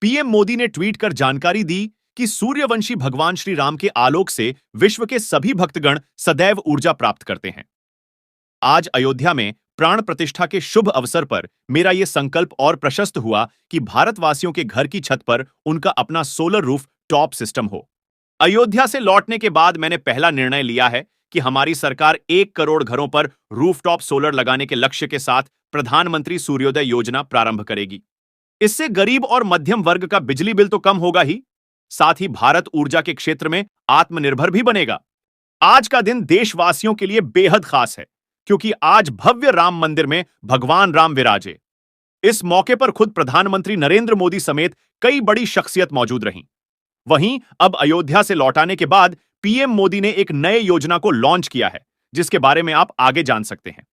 PM Modi ने tweet कर जानकारी दी कि सूर्यवंशी भगवान श्री राम के आलोक से विश्व के सभी भक्तगण सदैव ऊर्जा प्राप्त करते हैं। आज अयोध्या में प्राण प्रतिष्ठा के शुभ अवसर पर मेरा यह संकल्प और प्रशस्त हुआ कि भारतवासियों के घर की छत पर उनका अपना सोलर रूफ टॉप सिस्टम हो। अयोध्या से लौटने के बाद मैंने पहला निर्णय लिया है कि हमारी सरकार 1 करोड़ घरों पर रूफटॉप सोलर लगाने के लक्ष्य के साथ प्रधानमंत्री सूर्योदय योजना प्रारंभ करेगी। इससे गरीब और मध्यम वर्ग का बिजली बिल तो कम होगा ही, साथ ही भारत ऊर्जा के क्षेत्र में आत्मनिर्भर भी बनेगा। आज का दिन देशवासियों के लिए बेहद खास है, क्योंकि आज भव्य राम मंदिर में भगवान राम विराजे। इस मौके पर खुद प्रधानमंत्री नरेंद्र मोदी समेत कई बड़ी शख्सियत मौजूद रहीं। वहीं अब अयोध्या से लौटाने के बाद पीएम मोदी ने एक नए योजना को लॉन्च किया है, जिसके बारे में आप आगे जान सकते हैं।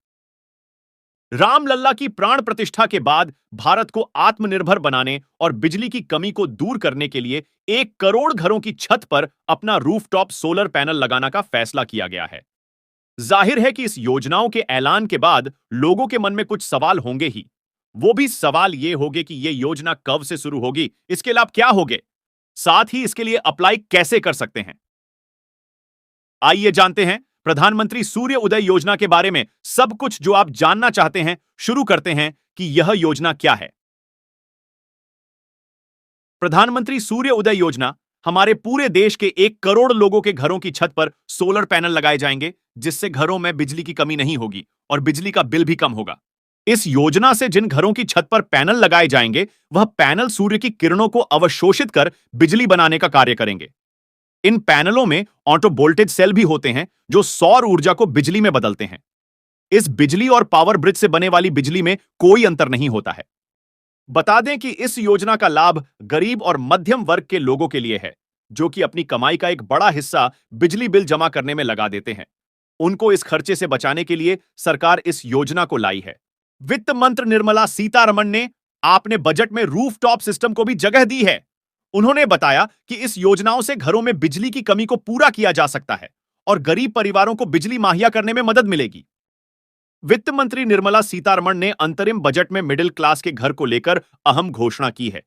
रामलल्ला की प्राण प्रतिष्ठा के बाद भारत को आत्मनिर्भर बनाने और बिजली की कमी को दूर करने के लिए 1 करोड़ घरों की छत पर अपना रूफटॉप सोलर पैनल लगाना का फैसला किया गया है। जाहिर है कि इस योजनाओं के ऐलान के बाद लोगों के मन में कुछ सवाल होंगे ही। वो भी सवाल ये होंगे कि ये योजना कब से शुरू होगी, इसके लाभ क्या होंगे, साथ ही इसके लिए अप्लाई कैसे कर सकते हैं। आइए जानते हैं प्रधानमंत्री सूर्य उदय योजना के बारे में सब कुछ जो आप जानना चाहते हैं। शुरू करते हैं कि यह योजना क्या है। प्रधानमंत्री सूर्य उदय योजना हमारे पूरे देश के 1 करोड़ लोगों के घरों की छत पर सोलर पैनल लगाए जाएंगे, जिससे घरों में बिजली की कमी नहीं होगी और बिजली का बिल भी कम होगा। इस योजना से जिन घरों की छत पर पैनल लगाए जाएंगे, वह पैनल सूर्य की किरणों को अवशोषित कर बिजली बनाने का कार्य करेंगे। इन पैनलों में ऑटो वोल्टेज सेल भी होते हैं, जो सौर ऊर्जा को बिजली में बदलते हैं। इस बिजली और पावर ब्रिज से बने वाली बिजली में कोई अंतर नहीं होता है। बता दें कि इस योजना का लाभ गरीब और मध्यम वर्ग के लोगों के लिए है, जो कि अपनी कमाई का एक बड़ा हिस्सा बिजली बिल जमा करने में लगा देते हैं। उनको इस खर्चे से बचाने के लिए सरकार इस योजना को लाई है। वित्त मंत्री निर्मला सीतारमण ने आपने बजट में रूफटॉप सिस्टम को भी जगह दी है। उन्होंने बताया कि इस योजनाओं से घरों में बिजली की कमी को पूरा किया जा सकता है और गरीब परिवारों को बिजली मुहैया करने में मदद मिलेगी। वित्त मंत्री निर्मला सीतारमण ने अंतरिम बजट में मिडिल क्लास के घर को लेकर अहम घोषणा की है।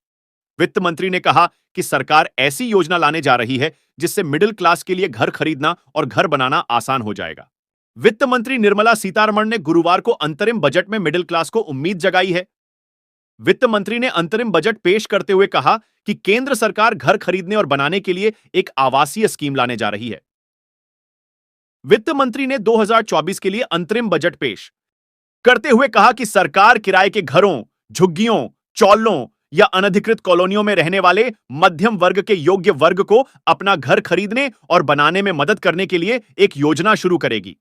वित्त मंत्री ने कहा कि सरकार ऐसी योजना लाने जा रही है जिससे मिडिल क्लास के लिए घर खरीदना और घर बनाना आसान हो जाएगा। वित्त मंत्री निर्मला सीतारमण ने गुरुवार को अंतरिम बजट में मिडिल क्लास को उम्मीद जगाई है। वित्त मंत्री ने अंतरिम बजट पेश करते हुए कहा कि केंद्र सरकार घर खरीदने और बनाने के लिए एक आवासीय स्कीम लाने जा रही है। वित्त मंत्री ने 2024 के लिए अंतरिम बजट पेश करते हुए कहा कि सरकार किराए के घरों, झुग्गियों, चौलों या अनधिकृत कॉलोनियों में रहने वाले मध्यम वर्ग के योग्य वर्ग को अपना घर खरीदने और बनाने में मदद करने के लिए एक योजना शुरू करेगी।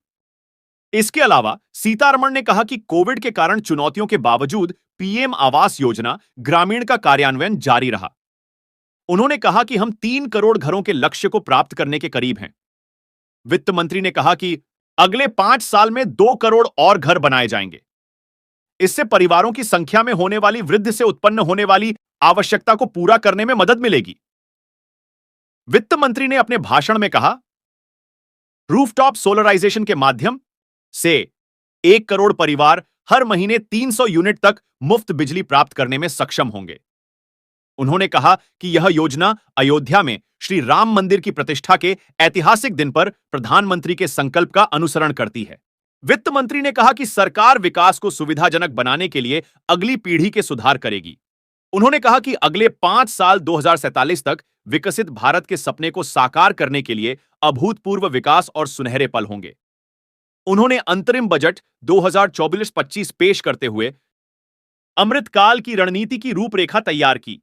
इसके अलावा सीतारमण ने कहा कि कोविड के कारण चुनौतियों के बावजूद पीएम आवास योजना ग्रामीण का कार्यान्वयन जारी रहा। उन्होंने कहा कि हम 3 करोड़ घरों के लक्ष्य को प्राप्त करने के करीब हैं। वित्त मंत्री ने कहा कि अगले 5 साल में 2 करोड़ और घर बनाए जाएंगे। इससे परिवारों की संख्या में होने वाली वृद्धि से उत्पन्न होने वाली आवश्यकता को पूरा करने में मदद मिलेगी। वित्त मंत्री ने अपने भाषण में कहा, रूफटॉप सोलराइजेशन के माध्यम से 1 करोड़ परिवार हर महीने 300 यूनिट तक मुफ्त बिजली प्राप्त करने में सक्षम होंगे। उन्होंने कहा कि यह योजना अयोध्या में श्री राम मंदिर की प्रतिष्ठा के ऐतिहासिक दिन पर प्रधानमंत्री के संकल्प का अनुसरण करती है। वित्त मंत्री ने कहा कि सरकार विकास को सुविधाजनक बनाने के लिए अगली पीढ़ी के सुधार करेगी। उन्होंने कहा कि अगले 5 साल 2047 तक विकसित भारत के सपने को साकार करने के लिए अभूतपूर्व विकास और सुनहरे पल होंगे। उन्होंने अंतरिम बजट 2024-25 पेश करते हुए अमृतकाल की रणनीति की रूपरेखा तैयार की।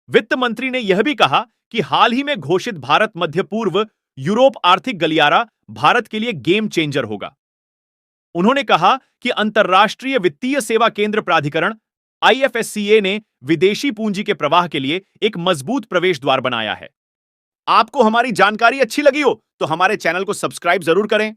वित्त मंत्री ने यह भी कहा कि हाल ही में घोषित भारत मध्य पूर्व यूरोप आर्थिक गलियारा भारत के लिए गेम चेंजर होगा। उन्होंने कहा कि अंतर्राष्ट्रीय वित्तीय सेवा केंद्र प्राधिकरण IFSCA ने विदेशी पूंजी के प्रवाह के लिए एक मजबूत प्रवेश द्वार बनाया है। आपको हमारी जानकारी अच्छी लगी हो तो हमारे चैनल को सब्सक्राइब जरूर करें।